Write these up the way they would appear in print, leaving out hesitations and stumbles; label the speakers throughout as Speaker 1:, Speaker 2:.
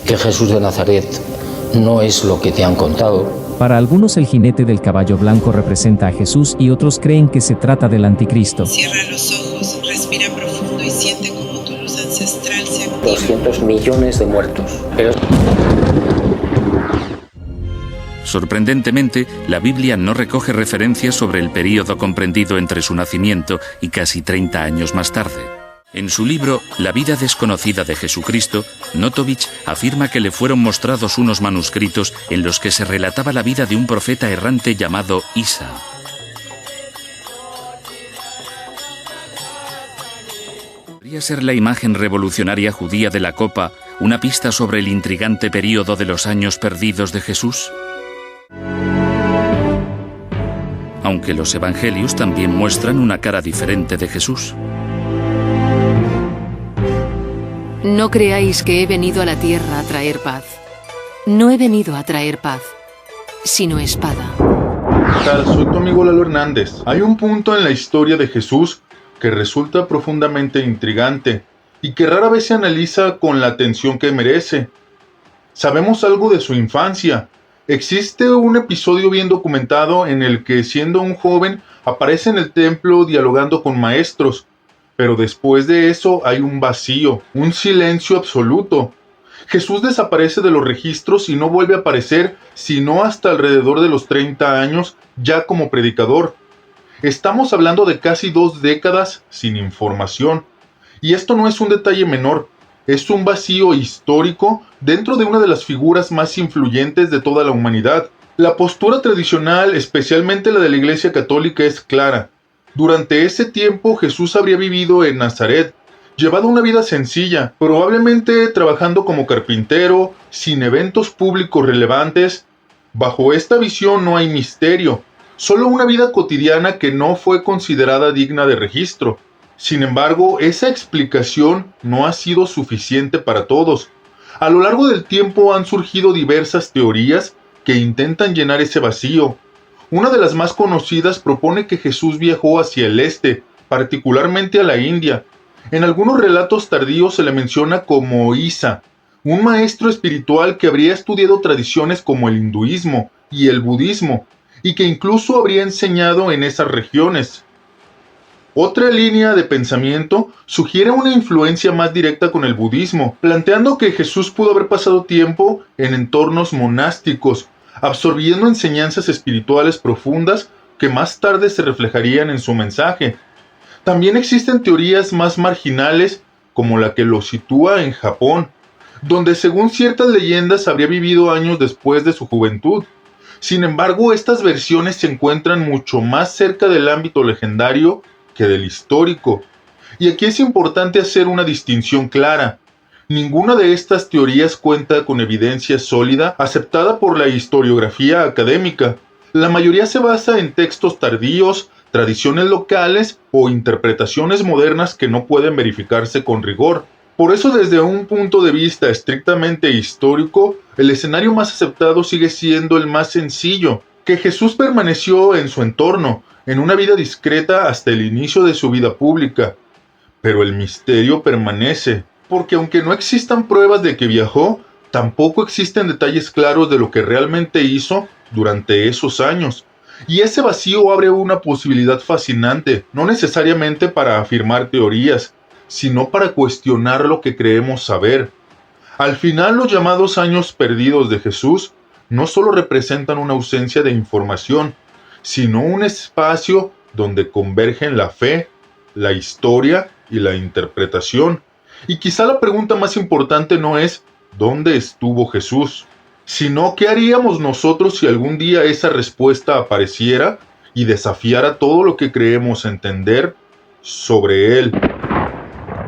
Speaker 1: que Jesús de Nazaret no es lo que te han contado.
Speaker 2: Para algunos el jinete del caballo blanco representa a Jesús y otros creen que se trata del anticristo.
Speaker 3: Cierra los ojos, respira profundo y siente como tu luz ancestral se activa.
Speaker 1: 200 millones de muertos. Pero...
Speaker 4: Sorprendentemente, la Biblia no recoge referencias sobre el período comprendido entre su nacimiento y casi 30 años más tarde. En su libro La vida desconocida de Jesucristo, Notovich afirma que le fueron mostrados unos manuscritos en los que se relataba la vida de un profeta errante llamado Isa. ¿Podría ser la imagen revolucionaria judía de la copa una pista sobre el intrigante período de los años perdidos de Jesús? Aunque los evangelios también muestran una cara diferente de Jesús.
Speaker 5: No creáis que he venido a la tierra a traer paz. No he venido a traer paz, sino espada.
Speaker 6: ¿Qué tal? Soy tu amigo Lalo Hernández. Hay un punto en la historia de Jesús que resulta profundamente intrigante y que rara vez se analiza con la atención que merece. Sabemos algo de su infancia. Existe un episodio bien documentado en el que, siendo un joven, aparece en el templo dialogando con maestros. Pero después de eso hay un vacío, un silencio absoluto. Jesús desaparece de los registros y no vuelve a aparecer sino hasta alrededor de los 30 años, ya como predicador. Estamos hablando de casi 2 décadas sin información. Y esto no es un detalle menor, es un vacío histórico dentro de una de las figuras más influyentes de toda la humanidad. La postura tradicional, especialmente la de la Iglesia Católica, es clara. Durante ese tiempo Jesús habría vivido en Nazaret, llevado una vida sencilla, probablemente trabajando como carpintero, sin eventos públicos relevantes. Bajo esta visión no hay misterio, solo una vida cotidiana que no fue considerada digna de registro. Sin embargo, esa explicación no ha sido suficiente para todos. A lo largo del tiempo han surgido diversas teorías que intentan llenar ese vacío. Una de las más conocidas propone que Jesús viajó hacia el este, particularmente a la India. En algunos relatos tardíos se le menciona como Isa, un maestro espiritual que habría estudiado tradiciones como el hinduismo y el budismo, y que incluso habría enseñado en esas regiones. Otra línea de pensamiento sugiere una influencia más directa con el budismo, planteando que Jesús pudo haber pasado tiempo en entornos monásticos, absorbiendo enseñanzas espirituales profundas que más tarde se reflejarían en su mensaje. También existen teorías más marginales, como la que lo sitúa en Japón, donde según ciertas leyendas habría vivido años después de su juventud. Sin embargo, estas versiones se encuentran mucho más cerca del ámbito legendario que del histórico. Y aquí es importante hacer una distinción clara. Ninguna de estas teorías cuenta con evidencia sólida aceptada por la historiografía académica. La mayoría se basa en textos tardíos, tradiciones locales o interpretaciones modernas que no pueden verificarse con rigor. Por eso, desde un punto de vista estrictamente histórico, el escenario más aceptado sigue siendo el más sencillo, que Jesús permaneció en su entorno, en una vida discreta hasta el inicio de su vida pública. Pero el misterio permanece, porque aunque no existan pruebas de que viajó, tampoco existen detalles claros de lo que realmente hizo durante esos años. Y ese vacío abre una posibilidad fascinante, no necesariamente para afirmar teorías, sino para cuestionar lo que creemos saber. Al final, los llamados años perdidos de Jesús no solo representan una ausencia de información, sino un espacio donde convergen la fe, la historia y la interpretación. Y quizá la pregunta más importante no es ¿dónde estuvo Jesús?, sino ¿qué haríamos nosotros si algún día esa respuesta apareciera y desafiara todo lo que creemos entender sobre él?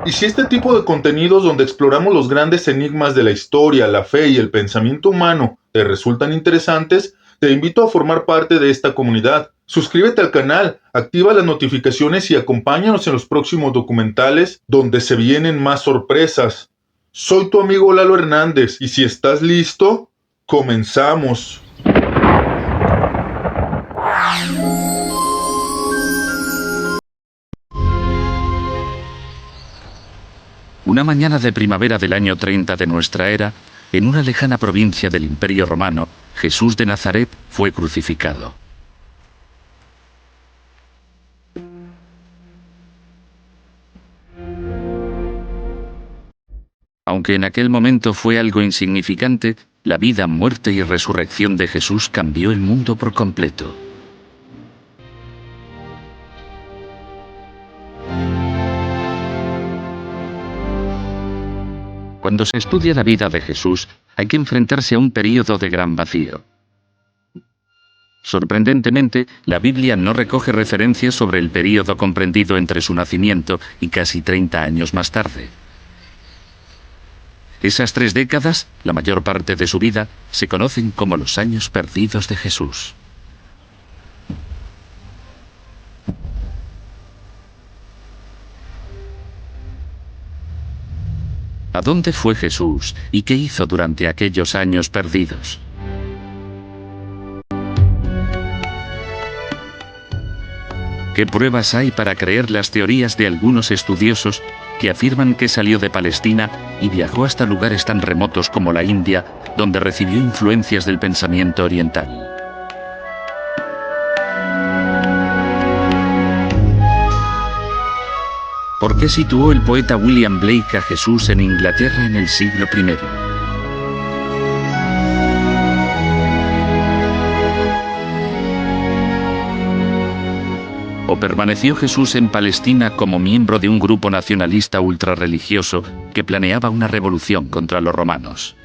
Speaker 6: Y si este tipo de contenidos donde exploramos los grandes enigmas de la historia, la fe y el pensamiento humano te resultan interesantes, te invito a formar parte de esta comunidad. Suscríbete al canal, activa las notificaciones y acompáñanos en los próximos documentales donde se vienen más sorpresas. Soy tu amigo Lalo Hernández y si estás listo, comenzamos.
Speaker 4: Una mañana de primavera del año 30 de nuestra era, en una lejana provincia del Imperio Romano, Jesús de Nazaret fue crucificado. Aunque en aquel momento fue algo insignificante, la vida, muerte y resurrección de Jesús cambió el mundo por completo. Cuando se estudia la vida de Jesús, hay que enfrentarse a un período de gran vacío. Sorprendentemente, la Biblia no recoge referencias sobre el período comprendido entre su nacimiento y casi 30 años más tarde. Esas 3 décadas, la mayor parte de su vida, se conocen como los años perdidos de Jesús. ¿A dónde fue Jesús y qué hizo durante aquellos años perdidos? ¿Qué pruebas hay para creer las teorías de algunos estudiosos que afirman que salió de Palestina y viajó hasta lugares tan remotos como la India, donde recibió influencias del pensamiento oriental? ¿Por qué situó el poeta William Blake a Jesús en Inglaterra en el siglo I? ¿O permaneció Jesús en Palestina como miembro de un grupo nacionalista ultrarreligioso que planeaba una revolución contra los romanos?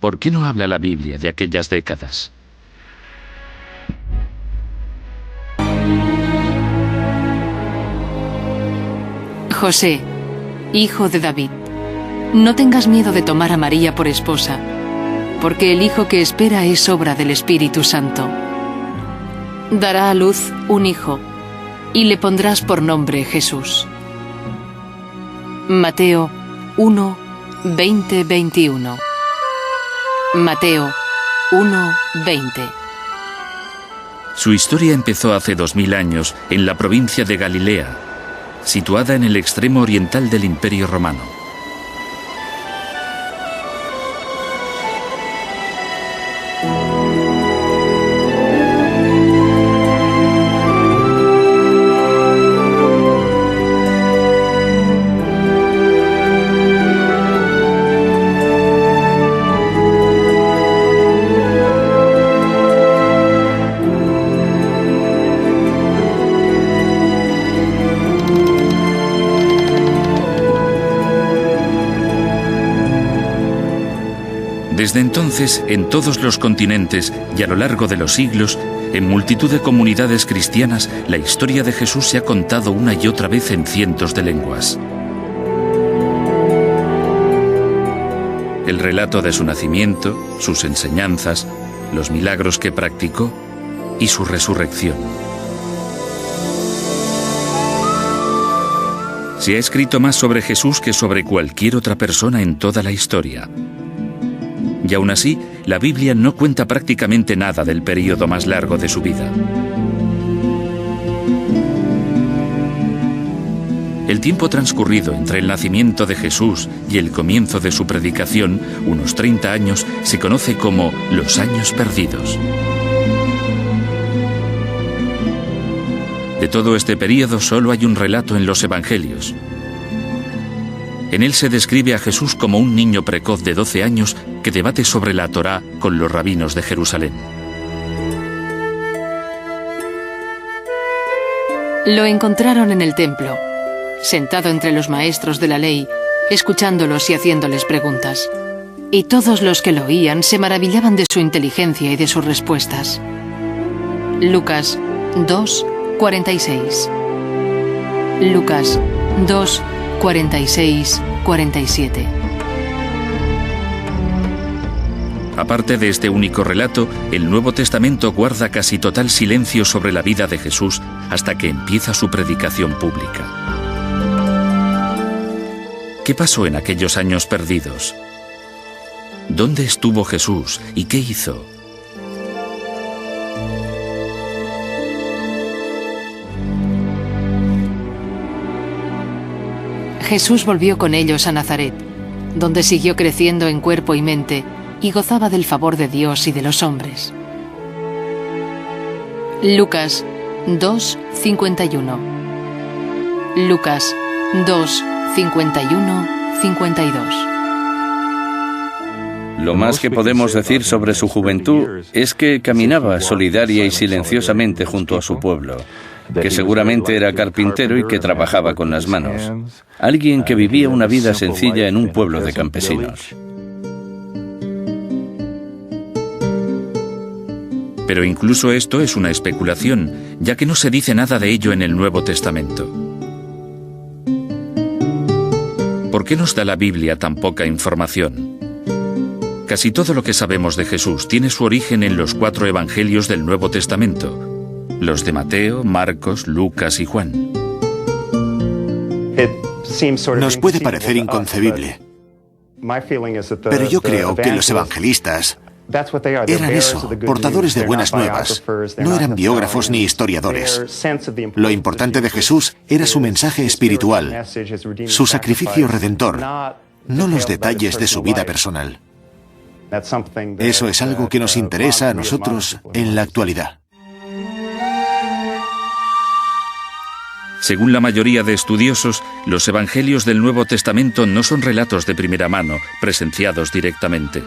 Speaker 4: ¿Por qué no habla la Biblia de aquellas décadas?
Speaker 5: José, hijo de David, no tengas miedo de tomar a María por esposa, porque el hijo que espera es obra del Espíritu Santo. Dará a luz un hijo, y le pondrás por nombre Jesús. Mateo 1, 20-21. Mateo 1:20.
Speaker 4: Su historia empezó hace 2000 años en la provincia de Galilea, situada en el extremo oriental del Imperio Romano. Desde entonces, en todos los continentes y a lo largo de los siglos, en multitud de comunidades cristianas, la historia de Jesús se ha contado una y otra vez en cientos de lenguas. El relato de su nacimiento, sus enseñanzas, los milagros que practicó y su resurrección. Se ha escrito más sobre Jesús que sobre cualquier otra persona en toda la historia. Y aún así, la Biblia no cuenta prácticamente nada del período más largo de su vida. El tiempo transcurrido entre el nacimiento de Jesús y el comienzo de su predicación, unos 30 años, se conoce como los años perdidos. De todo este período solo hay un relato en los Evangelios. En él se describe a Jesús como un niño precoz de 12 años que debate sobre la Torá con los rabinos de Jerusalén.
Speaker 5: Lo encontraron en el templo, sentado entre los maestros de la ley, escuchándolos y haciéndoles preguntas. Y todos los que lo oían se maravillaban de su inteligencia y de sus respuestas. Lucas 2:46. Lucas 2:46-47.
Speaker 4: Aparte de este único relato, el Nuevo Testamento guarda casi total silencio sobre la vida de Jesús hasta que empieza su predicación pública. ¿Qué pasó en aquellos años perdidos? ¿Dónde estuvo Jesús y qué hizo?
Speaker 5: Jesús volvió con ellos a Nazaret, donde siguió creciendo en cuerpo y mente y gozaba del favor de Dios y de los hombres. Lucas 2:51. Lucas 2:51-52.
Speaker 7: Lo más que podemos decir sobre su juventud es que caminaba solidaria y silenciosamente junto a su pueblo, que seguramente era carpintero y que trabajaba con las manos. Alguien que vivía una vida sencilla en un pueblo de campesinos.
Speaker 4: Pero incluso esto es una especulación, ya que no se dice nada de ello en el Nuevo Testamento. ¿Por qué nos da la Biblia tan poca información? Casi todo lo que sabemos de Jesús tiene su origen en los 4 evangelios del Nuevo Testamento, los de Mateo, Marcos, Lucas y Juan.
Speaker 8: Nos puede parecer inconcebible, pero yo creo que los evangelistas eran eso, portadores de buenas nuevas. No eran biógrafos ni historiadores. Lo importante de Jesús era su mensaje espiritual, su sacrificio redentor, no los detalles de su vida personal. Eso es algo que nos interesa a nosotros en la actualidad.
Speaker 4: Según la mayoría de estudiosos, los evangelios del Nuevo Testamento no son relatos de primera mano, presenciados directamente.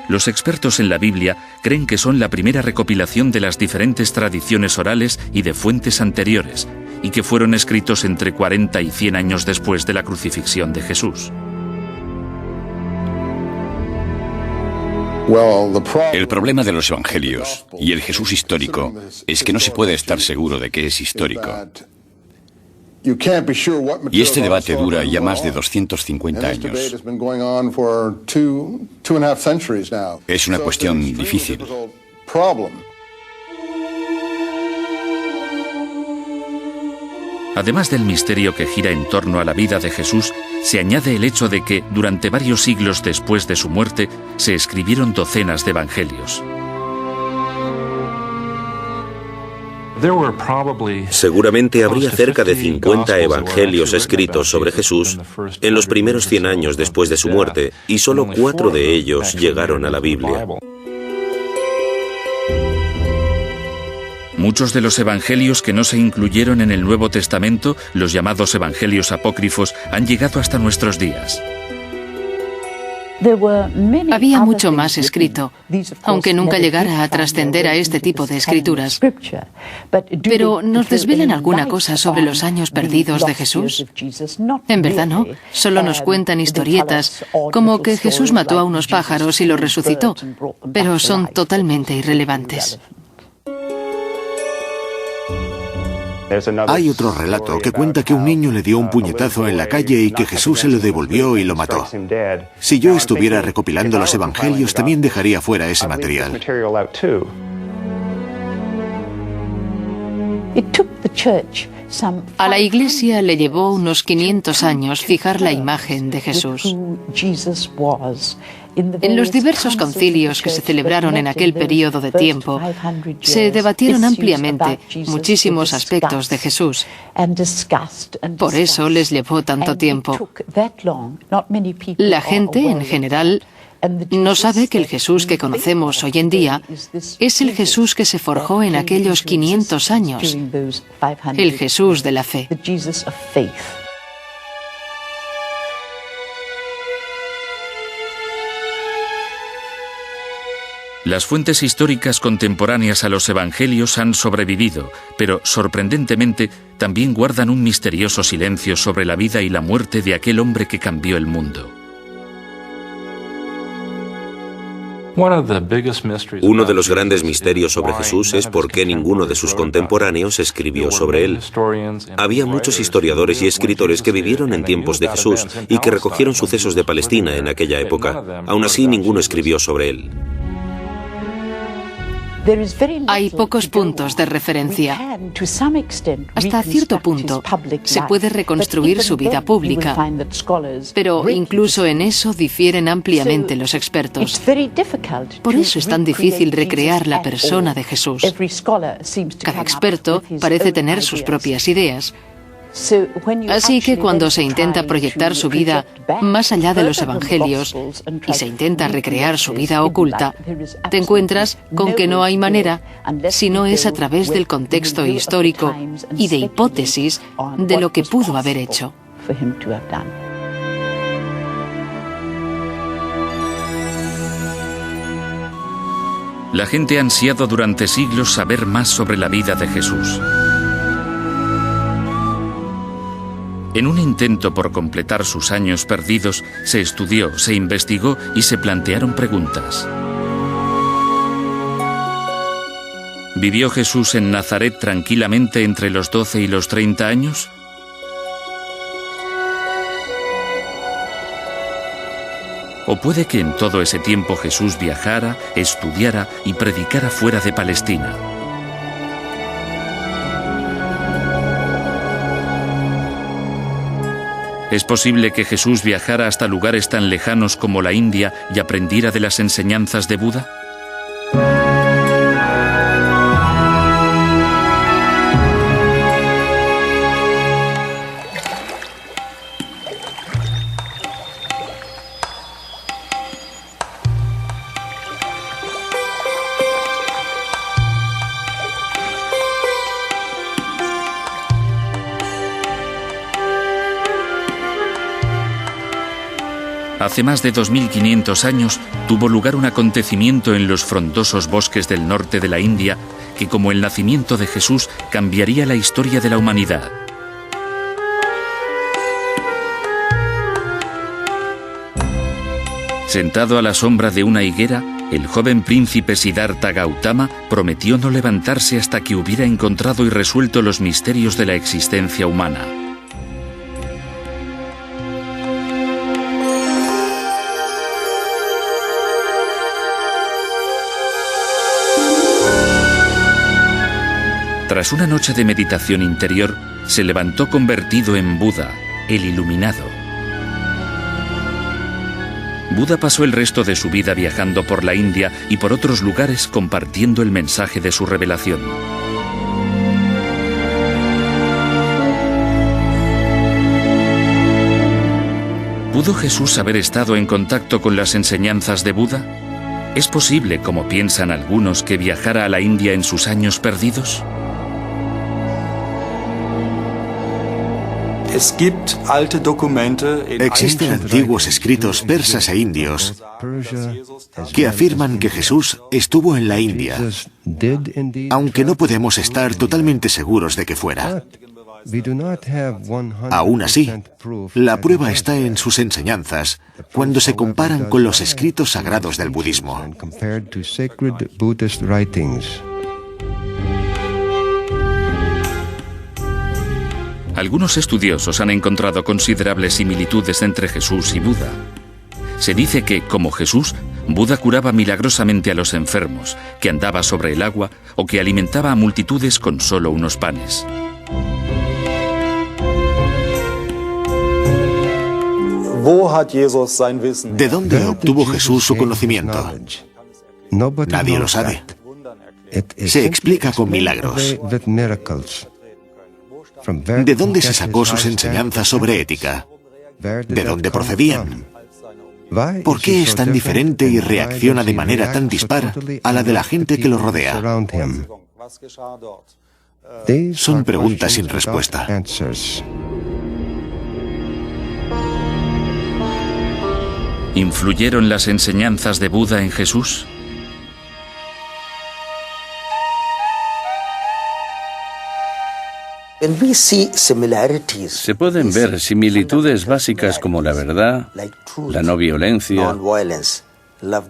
Speaker 4: Los expertos en la Biblia creen que son la primera recopilación de las diferentes tradiciones orales y de fuentes anteriores, y que fueron escritos entre 40 y 100 años después de la crucifixión de Jesús.
Speaker 9: El problema de los evangelios y el Jesús histórico es que no se puede estar seguro de que es histórico. Y este debate dura ya más de 250 años. Es una cuestión difícil.
Speaker 4: Además del misterio que gira en torno a la vida de Jesús, se añade el hecho de que, durante varios siglos después de su muerte, se escribieron docenas de evangelios.
Speaker 10: Seguramente habría cerca de 50 evangelios escritos sobre Jesús en los primeros 100 años después de su muerte, y solo 4 de ellos llegaron a la Biblia.
Speaker 4: Muchos de los evangelios que no se incluyeron en el Nuevo Testamento, los llamados evangelios apócrifos, han llegado hasta nuestros días.
Speaker 5: Había mucho más escrito, aunque nunca llegara a trascender a este tipo de escrituras. Pero ¿nos desvelan alguna cosa sobre los años perdidos de Jesús? En verdad no, solo nos cuentan historietas, como que Jesús mató a unos pájaros y los resucitó, pero son totalmente irrelevantes.
Speaker 8: Hay otro relato que cuenta que un niño le dio un puñetazo en la calle y que Jesús se lo devolvió y lo mató. Si yo estuviera recopilando los evangelios, también dejaría fuera ese material.
Speaker 5: A la Iglesia le llevó unos 500 años fijar la imagen de Jesús. En los diversos concilios que se celebraron en aquel periodo de tiempo, se debatieron ampliamente muchísimos aspectos de Jesús. Por eso les llevó tanto tiempo. La gente, en general, no sabe que el Jesús que conocemos hoy en día es el Jesús que se forjó en aquellos 500 años, el Jesús de la fe.
Speaker 4: Las fuentes históricas contemporáneas a los evangelios han sobrevivido, pero, sorprendentemente, también guardan un misterioso silencio sobre la vida y la muerte de aquel hombre que cambió el mundo.
Speaker 10: Uno de los grandes misterios sobre Jesús es por qué ninguno de sus contemporáneos escribió sobre él. Había muchos historiadores y escritores que vivieron en tiempos de Jesús y que recogieron sucesos de Palestina en aquella época. Aún así, ninguno escribió sobre él.
Speaker 5: Hay pocos puntos de referencia. Hasta cierto punto se puede reconstruir su vida pública, pero incluso en eso difieren ampliamente los expertos. Por eso es tan difícil recrear la persona de Jesús. Cada experto parece tener sus propias ideas, Así que cuando se intenta proyectar su vida más allá de los evangelios y se intenta recrear su vida oculta, te encuentras con que no hay manera si no es a través del contexto histórico y de hipótesis de lo que pudo haber hecho.
Speaker 4: La gente ha ansiado durante siglos saber más sobre la vida de Jesús. En un intento por completar sus años perdidos, se estudió, se investigó y se plantearon preguntas. ¿Vivió Jesús en Nazaret tranquilamente entre los 12 y los 30 años? ¿O puede que en todo ese tiempo Jesús viajara, estudiara y predicara fuera de Palestina? ¿Es posible que Jesús viajara hasta lugares tan lejanos como la India y aprendiera de las enseñanzas de Buda? Hace más de 2500 años tuvo lugar un acontecimiento en los frondosos bosques del norte de la India que, como el nacimiento de Jesús, cambiaría la historia de la humanidad. Sentado a la sombra de una higuera, el joven príncipe Siddhartha Gautama prometió no levantarse hasta que hubiera encontrado y resuelto los misterios de la existencia humana. Tras una noche de meditación interior, se levantó convertido en Buda, el iluminado. Buda pasó el resto de su vida viajando por la India y por otros lugares compartiendo el mensaje de su revelación. ¿Pudo Jesús haber estado en contacto con las enseñanzas de Buda? ¿Es posible, como piensan algunos, que viajara a la India en sus años perdidos?
Speaker 8: Existen antiguos escritos persas e indios que afirman que Jesús estuvo en la India, aunque no podemos estar totalmente seguros de que fuera. Aún así, la prueba está en sus enseñanzas cuando se comparan con los escritos sagrados del budismo.
Speaker 4: Algunos estudiosos han encontrado considerables similitudes entre Jesús y Buda. Se dice que, como Jesús, Buda curaba milagrosamente a los enfermos, que andaba sobre el agua o que alimentaba a multitudes con solo unos panes.
Speaker 8: ¿De dónde obtuvo Jesús su conocimiento? Nadie lo sabe. Se explica con milagros. ¿De dónde se sacó sus enseñanzas sobre ética? ¿De dónde procedían? ¿Por qué es tan diferente y reacciona de manera tan dispar a la de la gente que lo rodea? Son preguntas sin respuesta.
Speaker 4: ¿Influyeron las enseñanzas de Buda en Jesús?
Speaker 7: Se pueden ver similitudes básicas como la verdad, la no violencia,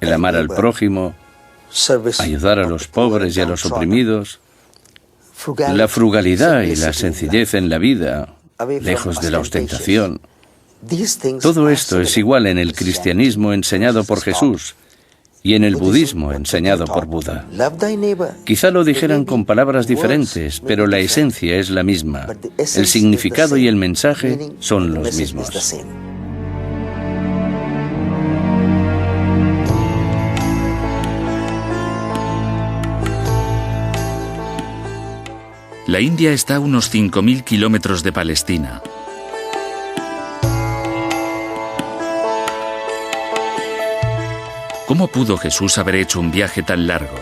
Speaker 7: el amar al prójimo, ayudar a los pobres y a los oprimidos, la frugalidad y la sencillez en la vida, lejos de la ostentación. Todo esto es igual en el cristianismo enseñado por Jesús y en el budismo enseñado por Buda. Quizá lo dijeran con palabras diferentes, pero la esencia es la misma. El significado y el mensaje son los mismos.
Speaker 4: La La India está a unos 5.000 kilómetros de Palestina. ¿Cómo pudo Jesús haber hecho un viaje tan largo?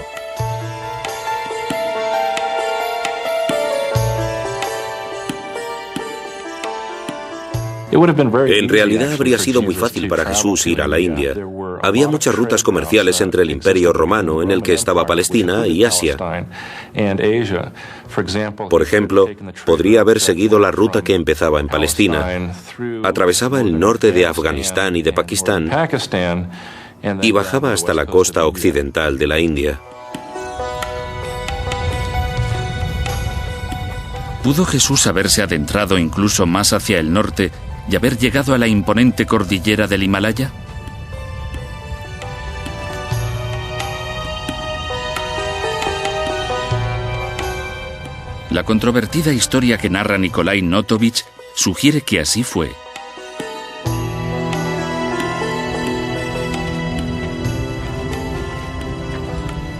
Speaker 10: En realidad habría sido muy fácil para Jesús ir a la India. Había muchas rutas comerciales entre el Imperio Romano, en el que estaba Palestina, y Asia. Por ejemplo, podría haber seguido la ruta que empezaba en Palestina, atravesaba el norte de Afganistán y de Pakistán y bajaba hasta la costa occidental de la India.
Speaker 4: ¿Pudo Jesús haberse adentrado incluso más hacia el norte y haber llegado a la imponente cordillera del Himalaya? La controvertida historia que narra Nikolai Notovich sugiere que así fue.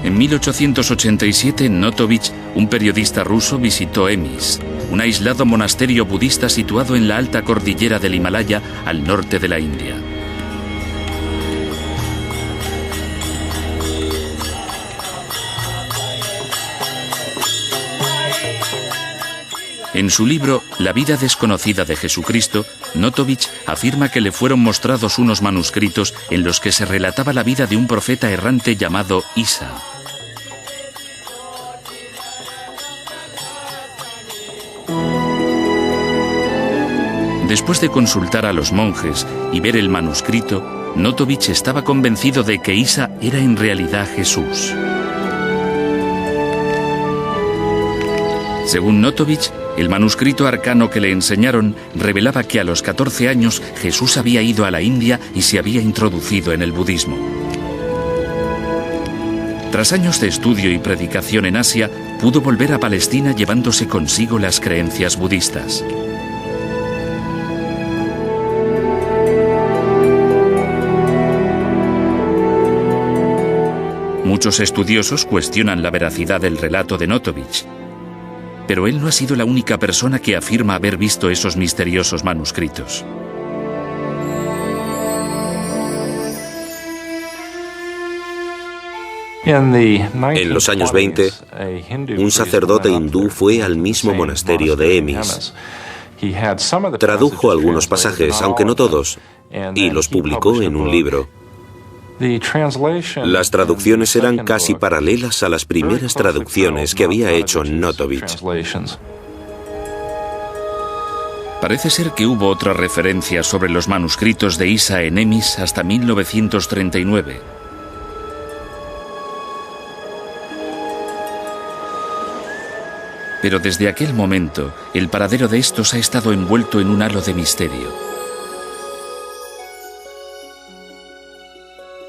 Speaker 4: En 1887, Notovich, un periodista ruso, visitó Emis, un aislado monasterio budista situado en la alta cordillera del Himalaya, al norte de la India. En su libro La vida desconocida de Jesucristo, Notovich afirma que le fueron mostrados unos manuscritos en los que se relataba la vida de un profeta errante llamado Isa. Después de consultar a los monjes y ver el manuscrito, Notovich estaba convencido de que Isa era en realidad Jesús. Según Notovich, el manuscrito arcano que le enseñaron revelaba que a los 14 años Jesús había ido a la India y se había introducido en el budismo. Tras años de estudio y predicación en Asia, pudo volver a Palestina llevándose consigo las creencias budistas. Muchos estudiosos cuestionan la veracidad del relato de Notovich, pero él no ha sido la única persona que afirma haber visto esos misteriosos manuscritos.
Speaker 10: En los años 20, un sacerdote hindú fue al mismo monasterio de Emis. Tradujo algunos pasajes, aunque no todos, y los publicó en un libro. Las traducciones eran casi paralelas a las primeras traducciones que había hecho Notovich.
Speaker 4: Parece ser que hubo otra referencia sobre los manuscritos de Isa en Emis hasta 1939. Pero desde aquel momento, el paradero de estos ha estado envuelto en un halo de misterio.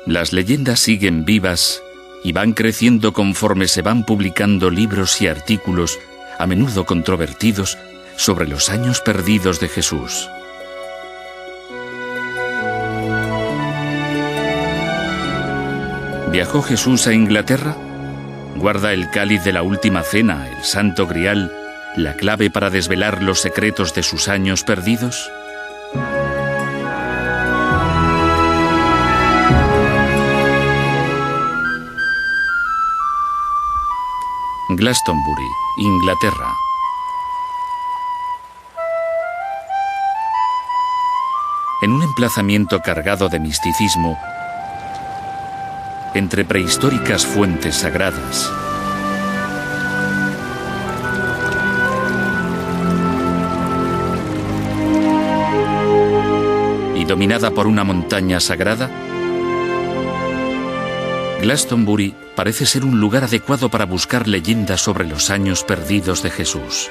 Speaker 4: Las leyendas siguen vivas y van creciendo conforme se van publicando libros y artículos, a menudo controvertidos, sobre los años perdidos de Jesús. ¿Viajó Jesús a Inglaterra? ¿Guarda el cáliz de la última cena, el Santo Grial, la clave para desvelar los secretos de sus años perdidos? Glastonbury, Inglaterra. En un emplazamiento cargado de misticismo, entre prehistóricas fuentes sagradas, y dominada por una montaña sagrada, Glastonbury parece ser un lugar adecuado para buscar leyendas sobre los años perdidos de Jesús.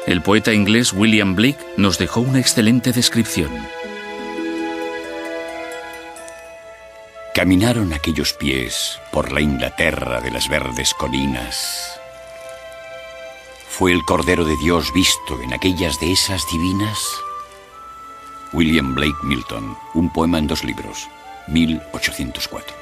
Speaker 4: El poeta inglés William Blake nos dejó una excelente descripción.
Speaker 9: Caminaron aquellos pies por la Inglaterra de las verdes colinas. ¿Fue el Cordero de Dios visto en aquellas dehesas divinas? William Blake Milton, un poema en 2 libros, 1804.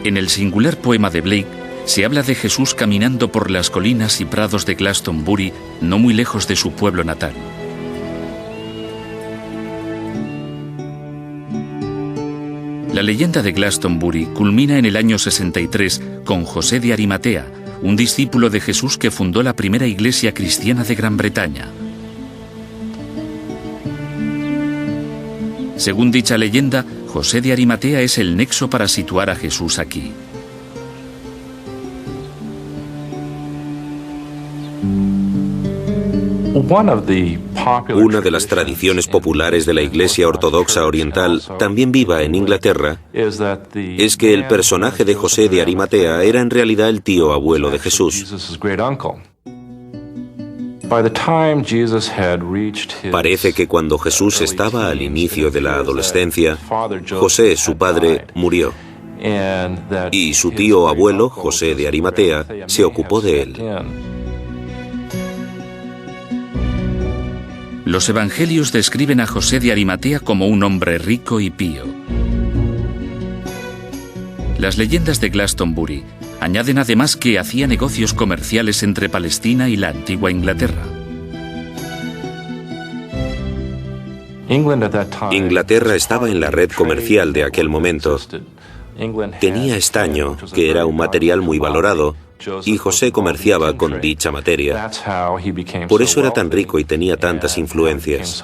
Speaker 4: En el singular poema de Blake se habla de Jesús caminando por las colinas y prados de Glastonbury, no muy lejos de su pueblo natal. La leyenda de Glastonbury culmina en el año 63 con José de Arimatea, un discípulo de Jesús que fundó la primera iglesia cristiana de Gran Bretaña. Según dicha leyenda, José de Arimatea es el nexo para situar a Jesús aquí.
Speaker 10: Una de las tradiciones populares de la Iglesia Ortodoxa Oriental, también viva en Inglaterra, es que el personaje de José de Arimatea era en realidad el tío abuelo de Jesús. Parece que cuando Jesús estaba al inicio de la adolescencia, José, su padre, murió. Y su tío abuelo, José de Arimatea, se ocupó de él.
Speaker 4: Los evangelios describen a José de Arimatea como un hombre rico y pío. Las leyendas de Glastonbury añaden además que hacía negocios comerciales entre Palestina y la antigua Inglaterra.
Speaker 10: Inglaterra estaba en la red comercial de aquel momento. Tenía estaño, que era un material muy valorado, y José comerciaba con dicha materia. Por eso era tan rico y tenía tantas influencias.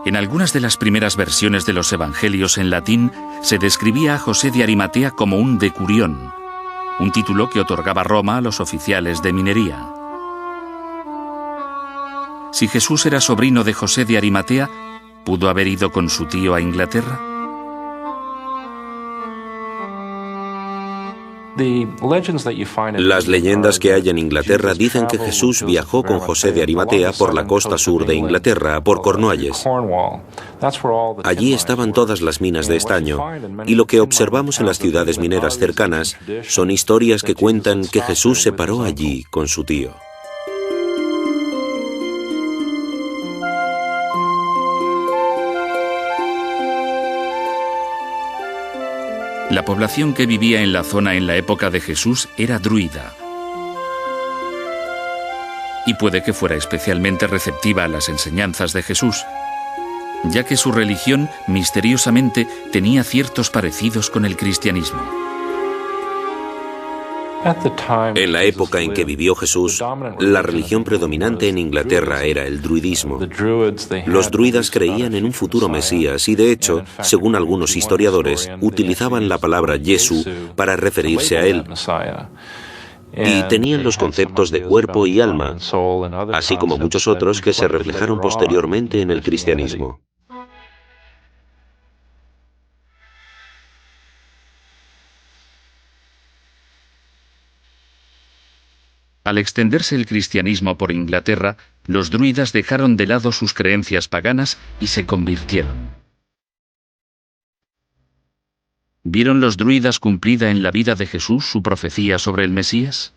Speaker 4: En algunas de las primeras versiones de los evangelios en latín se describía a José de Arimatea como un decurión, un título que otorgaba Roma a los oficiales de minería. Si Jesús era sobrino de José de Arimatea, ¿pudo haber ido con su tío a Inglaterra?
Speaker 10: Las leyendas que hay en Inglaterra dicen que Jesús viajó con José de Arimatea por la costa sur de Inglaterra, por Cornualles. Allí estaban todas las minas de estaño, y lo que observamos en las ciudades mineras cercanas son historias que cuentan que Jesús se paró allí con su tío.
Speaker 4: La población que vivía en la zona en la época de Jesús era druida. Y puede que fuera especialmente receptiva a las enseñanzas de Jesús, ya que su religión misteriosamente tenía ciertos parecidos con el cristianismo.
Speaker 10: En la época en que vivió Jesús, la religión predominante en Inglaterra era el druidismo. Los druidas creían en un futuro Mesías y, de hecho, según algunos historiadores, utilizaban la palabra Jesús para referirse a él. Y tenían los conceptos de cuerpo y alma, así como muchos otros que se reflejaron posteriormente en el cristianismo.
Speaker 4: Al extenderse el cristianismo por Inglaterra, los druidas dejaron de lado sus creencias paganas y se convirtieron. ¿Vieron los druidas cumplida en la vida de Jesús su profecía sobre el Mesías?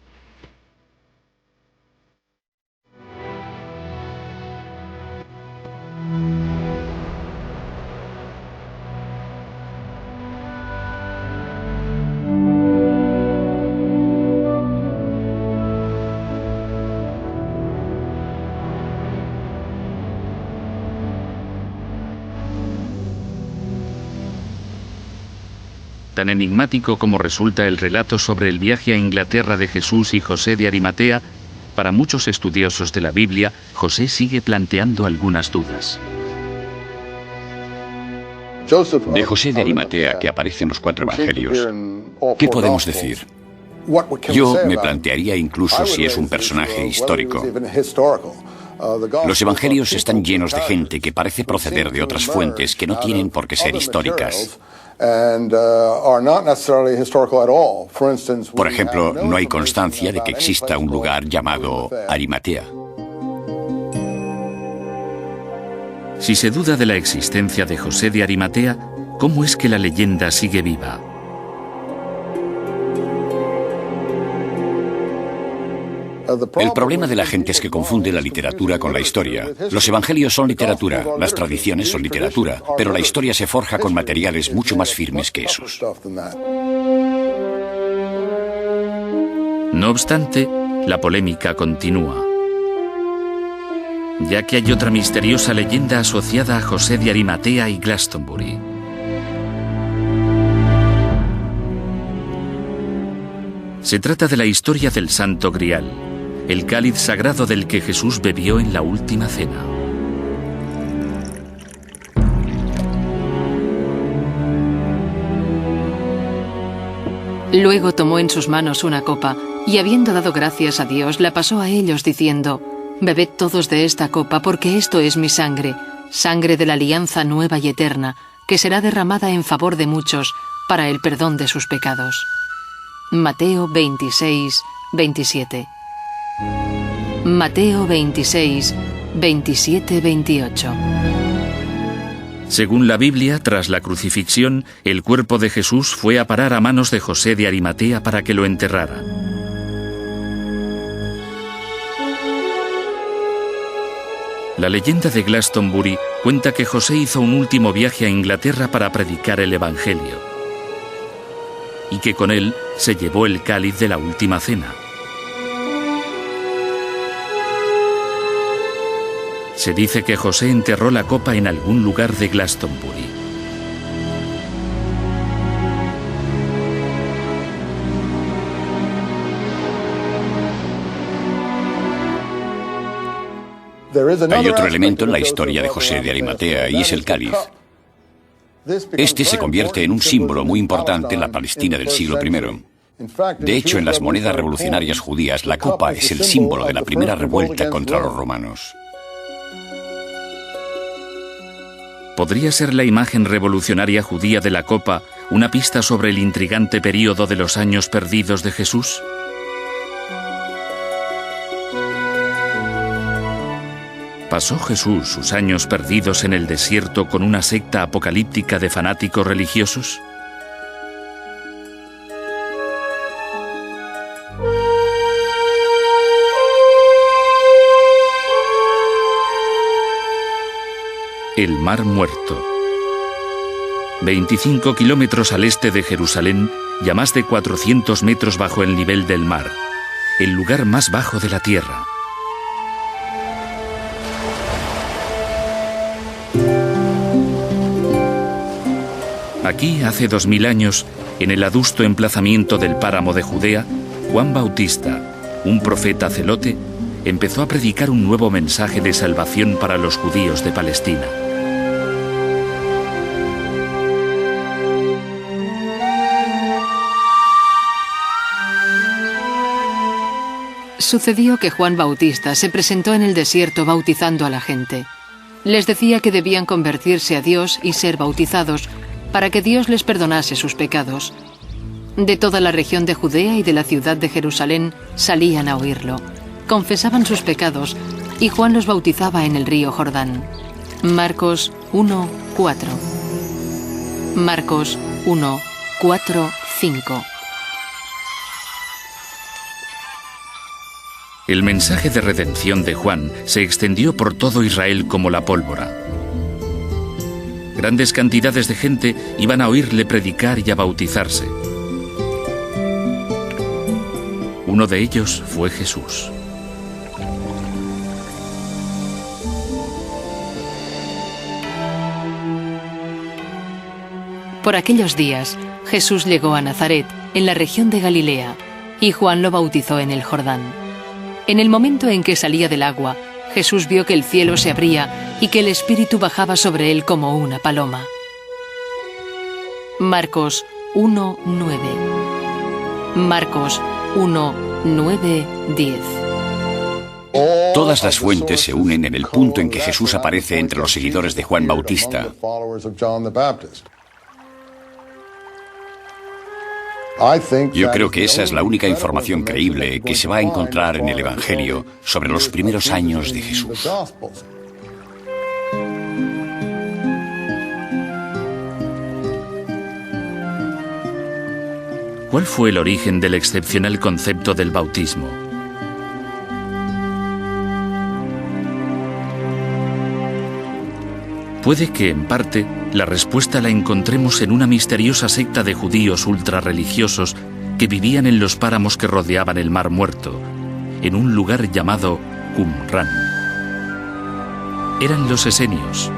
Speaker 4: Tan enigmático como resulta el relato sobre el viaje a Inglaterra de Jesús y José de Arimatea, para muchos estudiosos de la Biblia, José sigue planteando algunas dudas.
Speaker 9: De José de Arimatea, que aparece en los 4 evangelios, ¿qué podemos decir? Yo me plantearía incluso si es un personaje histórico. Los evangelios están llenos de gente que parece proceder de otras fuentes que no tienen por qué ser históricas. Por ejemplo, no hay constancia de que exista un lugar llamado Arimatea.
Speaker 4: Si se duda de la existencia de José de Arimatea, ¿cómo es que la leyenda sigue viva?
Speaker 9: El problema de la gente es que confunde la literatura con la historia. Los evangelios son literatura, las tradiciones son literatura, pero la historia se forja con materiales mucho más firmes que esos.
Speaker 4: No obstante, la polémica continúa, ya que hay otra misteriosa leyenda asociada a José de Arimatea y Glastonbury. Se trata de la historia del Santo Grial, el cáliz sagrado del que Jesús bebió en la última cena.
Speaker 5: Luego tomó en sus manos una copa, y habiendo dado gracias a Dios, la pasó a ellos diciendo: «Bebed todos de esta copa, porque esto es mi sangre, sangre de la alianza nueva y eterna, que será derramada en favor de muchos, para el perdón de sus pecados». Mateo 26, 27. Mateo 26, 27, 28.
Speaker 4: Según la Biblia, tras la crucifixión, el cuerpo de Jesús fue a parar a manos de José de Arimatea para que lo enterrara. La leyenda de Glastonbury cuenta que José hizo un último viaje a Inglaterra para predicar el Evangelio, y que con él se llevó el cáliz de la última cena. Se dice que José enterró la copa en algún lugar de Glastonbury.
Speaker 9: Hay otro elemento en la historia de José de Arimatea y es el cáliz. Este se convierte en un símbolo muy importante en la Palestina del siglo I. De hecho, en las monedas revolucionarias judías, la copa es el símbolo de la primera revuelta contra los romanos.
Speaker 4: ¿Podría ser la imagen revolucionaria judía de la copa una pista sobre el intrigante período de los años perdidos de Jesús? ¿Pasó Jesús sus años perdidos en el desierto con una secta apocalíptica de fanáticos religiosos? El Mar Muerto. 25 kilómetros al este de Jerusalén y a más de 400 metros bajo el nivel del mar, el lugar más bajo de la tierra. Aquí, hace 2000 años, en el adusto emplazamiento del páramo de Judea, Juan Bautista, un profeta celote, empezó a predicar un nuevo mensaje de salvación para los judíos de Palestina.
Speaker 5: Sucedió que Juan Bautista se presentó en el desierto bautizando a la gente. Les decía que debían convertirse a Dios y ser bautizados para que Dios les perdonase sus pecados. De toda la región de Judea y de la ciudad de Jerusalén salían a oírlo. Confesaban sus pecados y Juan los bautizaba en el río Jordán. Marcos 1, 4. Marcos 1, 4, 5.
Speaker 4: El mensaje de redención de Juan se extendió por todo Israel como la pólvora. Grandes cantidades de gente iban a oírle predicar y a bautizarse. Uno de ellos fue Jesús.
Speaker 5: Por aquellos días, Jesús llegó a Nazaret, en la región de Galilea, y Juan lo bautizó en el Jordán. En el momento en que salía del agua, Jesús vio que el cielo se abría y que el Espíritu bajaba sobre él como una paloma. Marcos 1, 9. Marcos 1, 9, 10.
Speaker 9: Todas las fuentes se unen en el punto en que Jesús aparece entre los seguidores de Juan Bautista. Yo creo que esa es la única información creíble que se va a encontrar en el Evangelio sobre los primeros años de Jesús.
Speaker 4: ¿Cuál fue el origen del excepcional concepto del bautismo? Puede que, en parte, la respuesta la encontremos en una misteriosa secta de judíos ultrarreligiosos que vivían en los páramos que rodeaban el Mar Muerto, en un lugar llamado Qumran. Eran los esenios.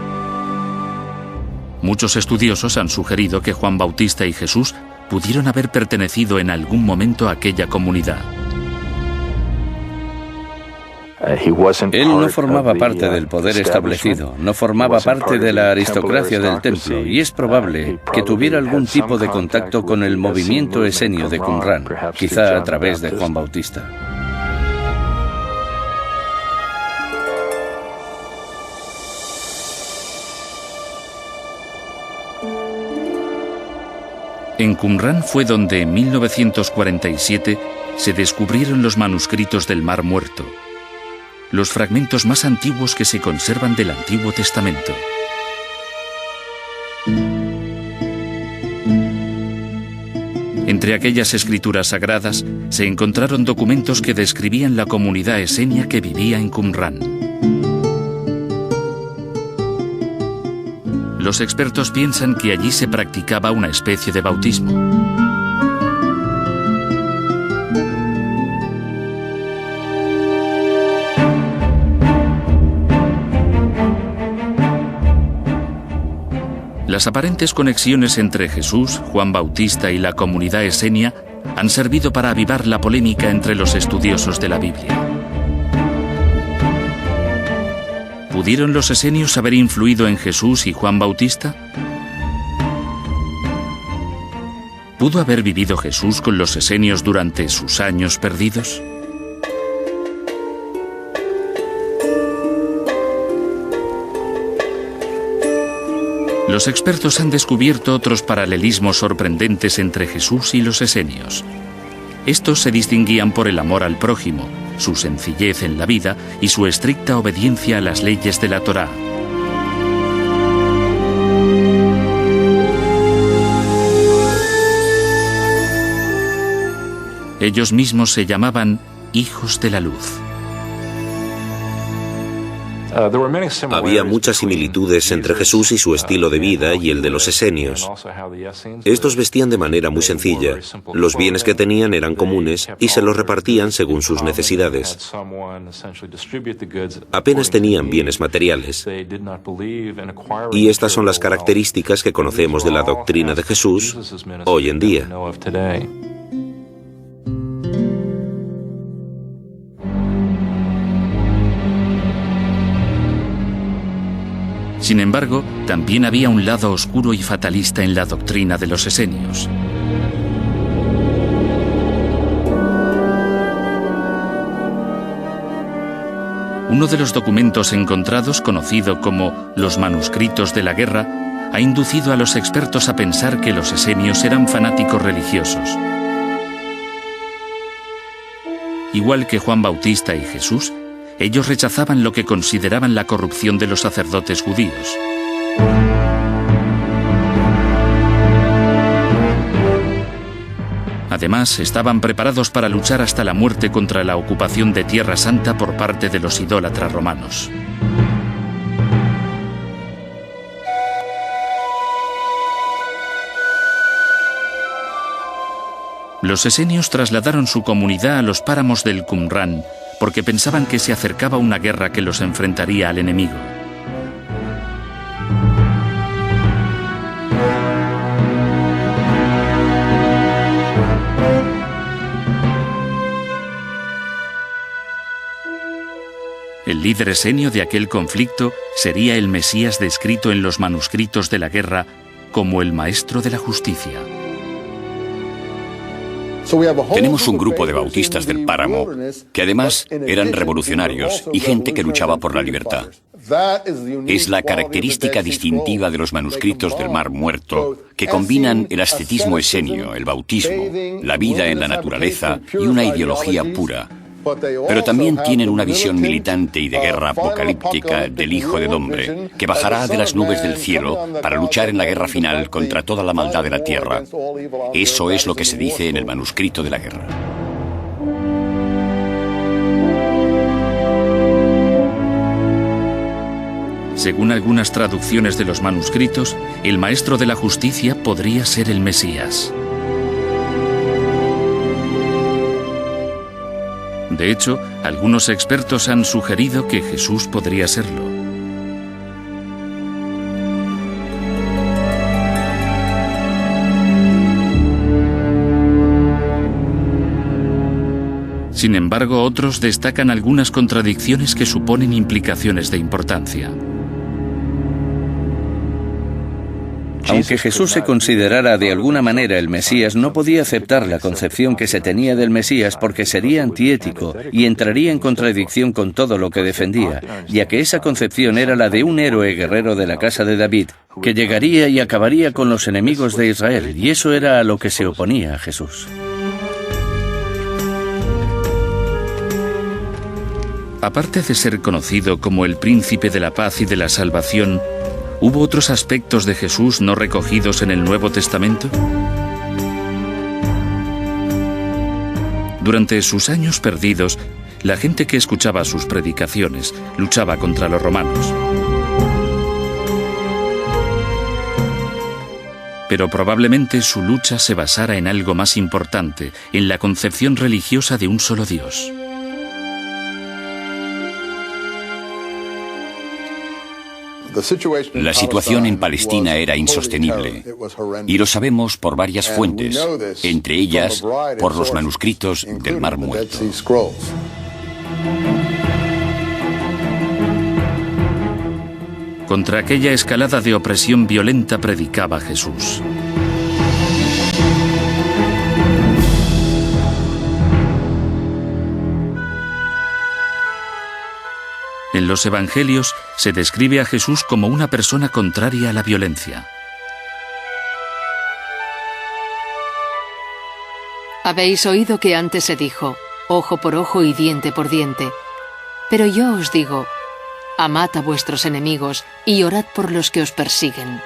Speaker 4: Muchos estudiosos han sugerido que Juan Bautista y Jesús pudieron haber pertenecido en algún momento a aquella comunidad.
Speaker 7: Él no formaba parte del poder establecido, no formaba parte de la aristocracia del templo, y es probable que tuviera algún tipo de contacto con el movimiento esenio de Qumran, quizá a través de Juan Bautista.
Speaker 4: En Qumran fue donde en 1947 se descubrieron los manuscritos del Mar Muerto, los fragmentos más antiguos que se conservan del Antiguo Testamento. Entre aquellas escrituras sagradas se encontraron documentos que describían la comunidad esenia que vivía en Qumran. Los expertos piensan que allí se practicaba una especie de bautismo. Las aparentes conexiones entre Jesús, Juan Bautista y la comunidad esenia han servido para avivar la polémica entre los estudiosos de la Biblia. ¿Pudieron los esenios haber influido en Jesús y Juan Bautista? ¿Pudo haber vivido Jesús con los esenios durante sus años perdidos? Los expertos han descubierto otros paralelismos sorprendentes entre Jesús y los esenios. Estos se distinguían por el amor al prójimo, su sencillez en la vida y su estricta obediencia a las leyes de la Torá. Ellos mismos se llamaban hijos de la luz.
Speaker 10: Había muchas similitudes entre Jesús y su estilo de vida y el de los esenios. Estos vestían de manera muy sencilla. Los bienes que tenían eran comunes y se los repartían según sus necesidades. Apenas tenían bienes materiales. Y estas son las características que conocemos de la doctrina de Jesús hoy en día.
Speaker 4: Sin embargo, también había un lado oscuro y fatalista en la doctrina de los esenios. Uno de los documentos encontrados, conocido como los manuscritos de la guerra, ha inducido a los expertos a pensar que los esenios eran fanáticos religiosos. Igual que Juan Bautista y Jesús, ellos rechazaban lo que consideraban la corrupción de los sacerdotes judíos. Además, estaban preparados para luchar hasta la muerte contra la ocupación de Tierra Santa por parte de los idólatras romanos. Los esenios trasladaron su comunidad a los páramos del Qumran, porque pensaban que se acercaba una guerra que los enfrentaría al enemigo. El líder esenio de aquel conflicto sería el Mesías descrito en los manuscritos de la guerra como el maestro de la justicia.
Speaker 9: Tenemos un grupo de bautistas del páramo que además eran revolucionarios y gente que luchaba por la libertad. Es la característica distintiva de los manuscritos del Mar Muerto, que combinan el ascetismo esenio, el bautismo, la vida en la naturaleza y una ideología pura. Pero también tienen una visión militante y de guerra apocalíptica del Hijo del Hombre, que bajará de las nubes del cielo para luchar en la guerra final contra toda la maldad de la tierra. Eso es lo que se dice en el manuscrito de la guerra.
Speaker 4: Según algunas traducciones de los manuscritos, el maestro de la justicia podría ser el Mesías. De hecho, algunos expertos han sugerido que Jesús podría serlo. Sin embargo, otros destacan algunas contradicciones que suponen implicaciones de importancia.
Speaker 7: Aunque Jesús se considerara de alguna manera el Mesías, no podía aceptar la concepción que se tenía del Mesías porque sería antiético y entraría en contradicción con todo lo que defendía, ya que esa concepción era la de un héroe guerrero de la casa de David, que llegaría y acabaría con los enemigos de Israel, y eso era a lo que se oponía a Jesús.
Speaker 4: Aparte de ser conocido como el príncipe de la paz y de la salvación, ¿hubo otros aspectos de Jesús no recogidos en el Nuevo Testamento? Durante sus años perdidos, la gente que escuchaba sus predicaciones luchaba contra los romanos. Pero probablemente su lucha se basara en algo más importante, en la concepción religiosa de un solo Dios.
Speaker 9: La situación en Palestina era insostenible, y lo sabemos por varias fuentes, entre ellas por los manuscritos del Mar Muerto.
Speaker 4: Contra aquella escalada de opresión violenta predicaba Jesús. En los Evangelios se describe a Jesús como una persona contraria a la violencia.
Speaker 5: Habéis oído que antes se dijo, ojo por ojo y diente por diente. Pero yo os digo, amad a vuestros enemigos y orad por los que os persiguen.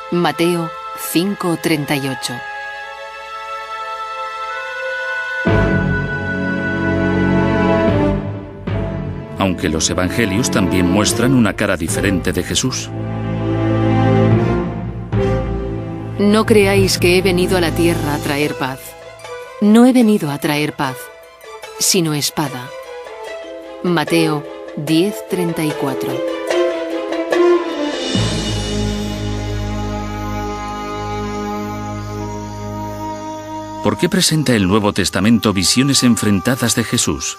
Speaker 5: Mateo 5:38.
Speaker 4: Aunque los Evangelios también muestran una cara diferente de Jesús.
Speaker 5: No creáis que he venido a la tierra a traer paz. No he venido a traer paz, sino espada. Mateo 10:34.
Speaker 4: ¿Por qué presenta el Nuevo Testamento visiones enfrentadas de Jesús?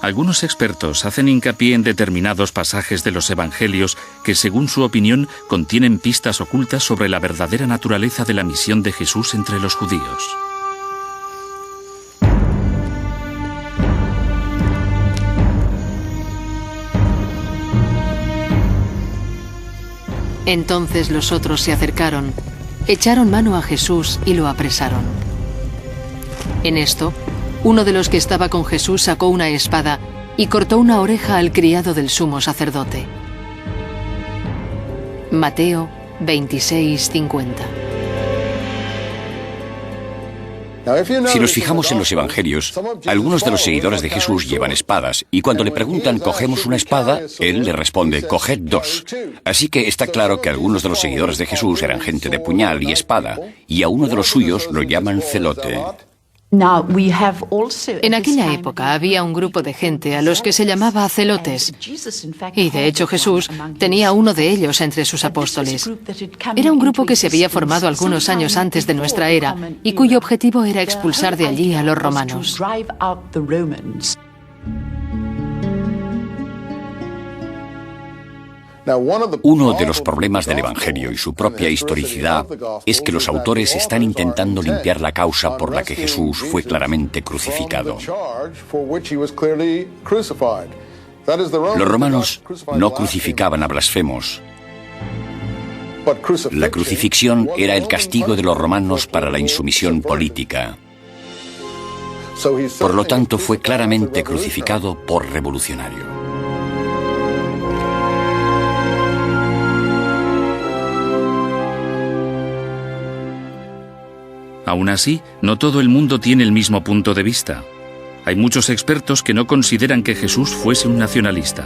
Speaker 4: Algunos expertos hacen hincapié en determinados pasajes de los Evangelios que, según su opinión, contienen pistas ocultas sobre la verdadera naturaleza de la misión de Jesús entre los judíos.
Speaker 5: Entonces los otros se acercaron, echaron mano a Jesús y lo apresaron. En esto, uno de los que estaba con Jesús sacó una espada y cortó una oreja al criado del sumo sacerdote. Mateo 26:50.
Speaker 9: Si nos fijamos en los Evangelios, algunos de los seguidores de Jesús llevan espadas, y cuando le preguntan ¿cogemos una espada?, él le responde «coged dos». Así que está claro que algunos de los seguidores de Jesús eran gente de puñal y espada, y a uno de los suyos lo llaman celote.
Speaker 5: En aquella época había un grupo de gente a los que se llamaba celotes, y de hecho Jesús tenía uno de ellos entre sus apóstoles. Era un grupo que se había formado algunos años antes de nuestra era y cuyo objetivo era expulsar de allí a los romanos.
Speaker 9: Uno de los problemas del Evangelio y su propia historicidad es que los autores están intentando limpiar la causa por la que Jesús fue claramente crucificado. Los romanos no crucificaban a blasfemos. La crucifixión era el castigo de los romanos para la insumisión política. Por lo tanto, fue claramente crucificado por revolucionario.
Speaker 4: Aún así, no todo el mundo tiene el mismo punto de vista. Hay muchos expertos que no consideran que Jesús fuese un nacionalista.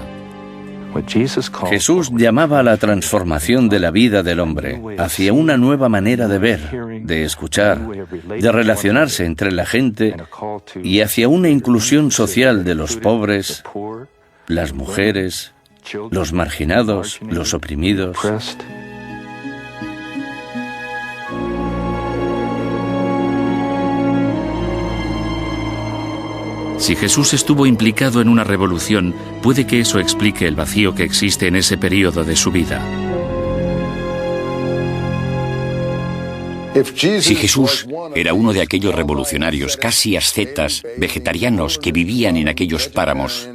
Speaker 7: Jesús llamaba a la transformación de la vida del hombre hacia una nueva manera de ver, de escuchar, de relacionarse entre la gente y hacia una inclusión social de los pobres, las mujeres, los marginados, los oprimidos.
Speaker 4: Si Jesús estuvo implicado en una revolución, puede que eso explique el vacío que existe en ese periodo de su vida.
Speaker 9: Si Jesús era uno de aquellos revolucionarios casi ascetas, vegetarianos que vivían en aquellos páramos,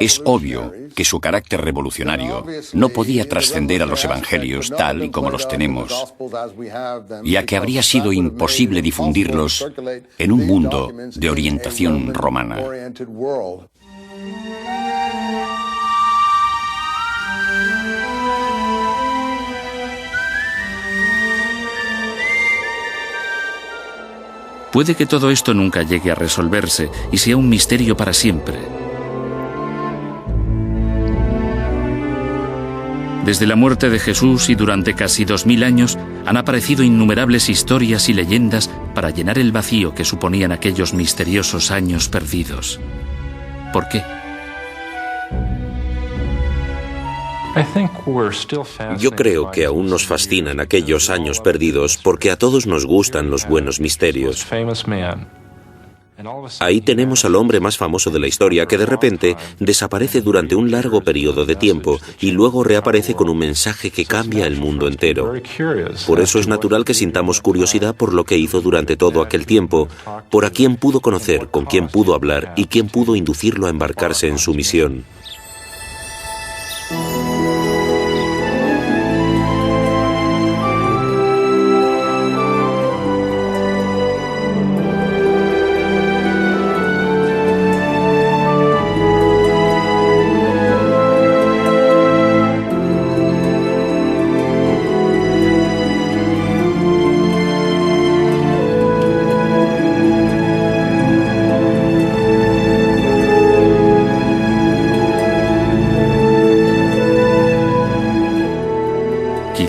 Speaker 9: es obvio que su carácter revolucionario no podía trascender a los evangelios tal y como los tenemos, ya que habría sido imposible difundirlos en un mundo de orientación romana.
Speaker 4: Puede que todo esto nunca llegue a resolverse y sea un misterio para siempre. Desde la muerte de Jesús y durante casi 2000 años han aparecido innumerables historias y leyendas para llenar el vacío que suponían aquellos misteriosos años perdidos. ¿Por qué?
Speaker 10: Yo creo que aún nos fascinan aquellos años perdidos porque a todos nos gustan los buenos misterios. Ahí tenemos al hombre más famoso de la historia que de repente desaparece durante un largo periodo de tiempo y luego reaparece con un mensaje que cambia el mundo entero. Por eso es natural que sintamos curiosidad por lo que hizo durante todo aquel tiempo, por a quién pudo conocer, con quién pudo hablar y quién pudo inducirlo a embarcarse en su misión.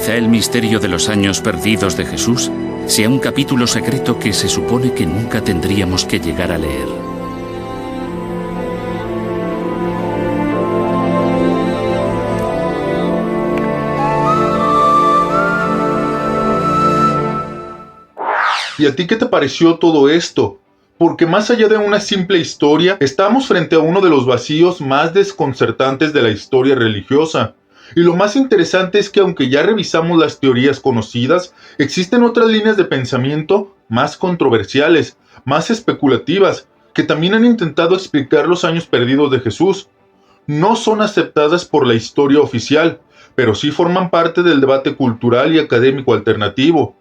Speaker 4: El misterio de los años perdidos de Jesús sea un capítulo secreto que se supone que nunca tendríamos que llegar a leer.
Speaker 6: ¿Y a ti qué te pareció todo esto? Porque más allá de una simple historia, estamos frente a uno de los vacíos más desconcertantes de la historia religiosa. Y lo más interesante es que aunque ya revisamos las teorías conocidas, existen otras líneas de pensamiento más controversiales, más especulativas, que también han intentado explicar los años perdidos de Jesús. No son aceptadas por la historia oficial, pero sí forman parte del debate cultural y académico alternativo.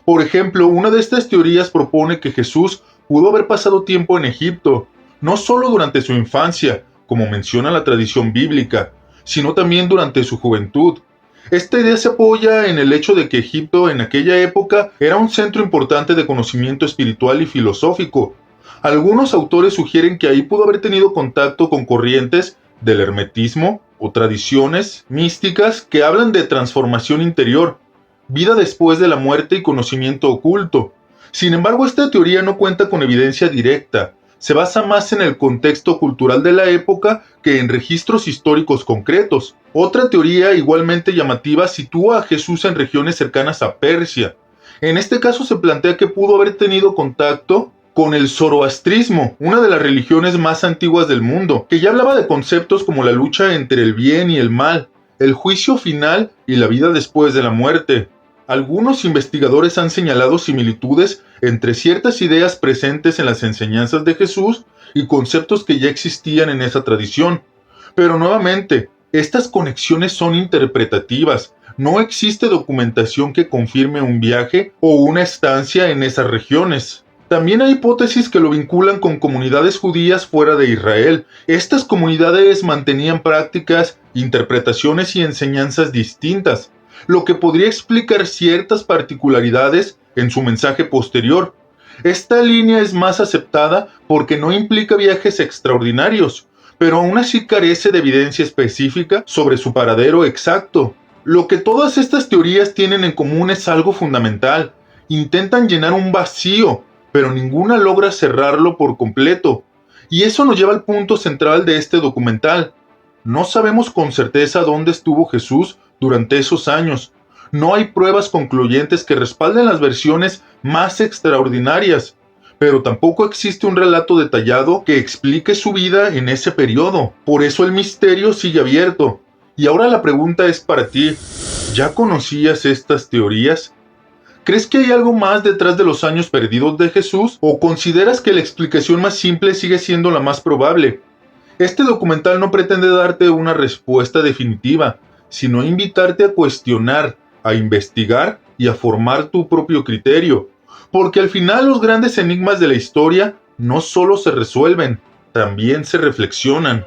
Speaker 6: Por ejemplo, una de estas teorías propone que Jesús pudo haber pasado tiempo en Egipto, no solo durante su infancia, como menciona la tradición bíblica, sino también durante su juventud. Esta idea se apoya en el hecho de que Egipto en aquella época era un centro importante de conocimiento espiritual y filosófico. Algunos autores sugieren que ahí pudo haber tenido contacto con corrientes del hermetismo o tradiciones místicas que hablan de transformación interior, vida después de la muerte y conocimiento oculto. Sin embargo, esta teoría no cuenta con evidencia directa. Se basa más en el contexto cultural de la época que en registros históricos concretos. Otra teoría igualmente llamativa sitúa a Jesús en regiones cercanas a Persia. En este caso se plantea que pudo haber tenido contacto con el zoroastrismo, una de las religiones más antiguas del mundo, que ya hablaba de conceptos como la lucha entre el bien y el mal, el juicio final y la vida después de la muerte. Algunos investigadores han señalado similitudes entre ciertas ideas presentes en las enseñanzas de Jesús y conceptos que ya existían en esa tradición. Pero nuevamente, estas conexiones son interpretativas. No existe documentación que confirme un viaje o una estancia en esas regiones. También hay hipótesis que lo vinculan con comunidades judías fuera de Israel. Estas comunidades mantenían prácticas, interpretaciones y enseñanzas distintas, lo que podría explicar ciertas particularidades en su mensaje posterior. Esta línea es más aceptada porque no implica viajes extraordinarios, pero aún así carece de evidencia específica sobre su paradero exacto. Lo que todas estas teorías tienen en común es algo fundamental. Intentan llenar un vacío, pero ninguna logra cerrarlo por completo. Y eso nos lleva al punto central de este documental. No sabemos con certeza dónde estuvo Jesús durante esos años. No hay pruebas concluyentes que respalden las versiones más extraordinarias, pero tampoco existe un relato detallado que explique su vida en ese periodo. Por eso el misterio sigue abierto. Y ahora la pregunta es para ti. ¿Ya conocías estas teorías? ¿Crees que hay algo más detrás de los años perdidos de Jesús? ¿O consideras que la explicación más simple sigue siendo la más probable? Este documental no pretende darte una respuesta definitiva, sino invitarte a cuestionar, a investigar y a formar tu propio criterio. Porque al final los grandes enigmas de la historia no solo se resuelven, también se reflexionan.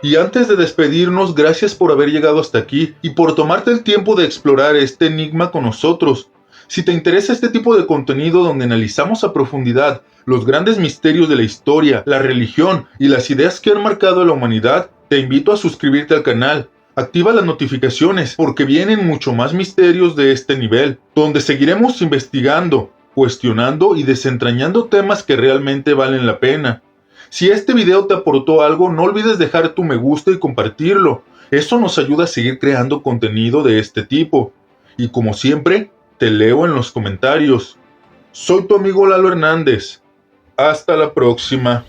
Speaker 6: Y antes de despedirnos, gracias por haber llegado hasta aquí y por tomarte el tiempo de explorar este enigma con nosotros. Si te interesa este tipo de contenido donde analizamos a profundidad los grandes misterios de la historia, la religión y las ideas que han marcado a la humanidad, te invito a suscribirte al canal. Activa las notificaciones porque vienen mucho más misterios de este nivel, donde seguiremos investigando, cuestionando y desentrañando temas que realmente valen la pena. Si este video te aportó algo, no olvides dejar tu me gusta y compartirlo. Eso nos ayuda a seguir creando contenido de este tipo. Y como siempre, te leo en los comentarios. Soy tu amigo Lalo Hernández. Hasta la próxima.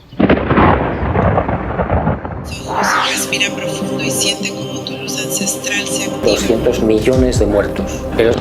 Speaker 3: Respira profundo y siente como tu luz ancestral se activa.
Speaker 1: 200 millones de muertos. Pero